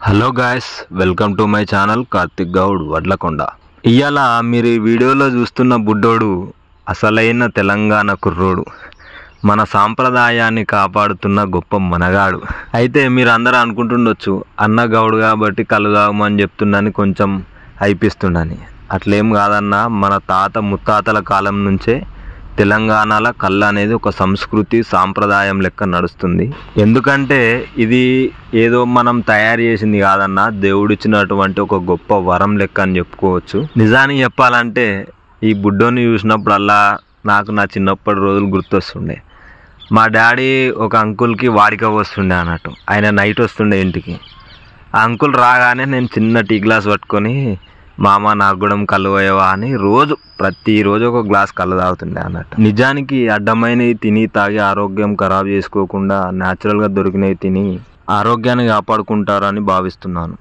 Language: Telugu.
Hello guys, welcome to my channel Karthik Goud Vadlakonda. ఇవాళ మీరు ఈ వీడియోలో చూస్తున్న బుడ్డోడు అసలైన తెలంగాణ కుర్రోడు, మన సాంప్రదాయాన్ని కాపాడుతున్న గొప్ప మనగాడు. అయితే మీరు అందరూ అనుకుంటుండొచ్చు, అన్న గౌడు కాబట్టి కళ్ళు తాగమని చెప్తుండని కొంచెం అయిపిస్తుండని. అట్లేం కాదన్న, మన తాత ముత్తాతల కాలం నుంచే తెలంగాణలో కళ్ళు అనేది ఒక సంస్కృతి సాంప్రదాయం లెక్క నడుస్తుంది. ఎందుకంటే ఇది ఏదో మనం తయారు చేసింది కాదన్న, దేవుడిచ్చినటువంటి ఒక గొప్ప వరం లెక్క అని చెప్పుకోవచ్చు. నిజానికి చెప్పాలంటే ఈ బుడ్డోని చూసినప్పుడల్లా నాకు నా చిన్నప్పటి రోజులు గుర్తొస్తుండే. మా డాడీ ఒక అంకుల్కి వాడిక వస్తుండే అన్నట్టు. ఆయన నైట్ వస్తుండే ఇంటికి. ఆ అంకుల్ రాగానే నేను చిన్న టీ గ్లాస్ పట్టుకొని, మామ నాకు కూడా కళ్ళు పోయేవా అని ప్రతిరోజు ఒక గ్లాస్ కళ్ళు తాగుతుండే అన్నట్టు. నిజానికి అడ్డమైనవి తిని తాగి ఆరోగ్యం ఖరాబ్ చేసుకోకుండా న్యాచురల్గా దొరికినవి తిని ఆరోగ్యాన్ని కాపాడుకుంటారని భావిస్తున్నాను.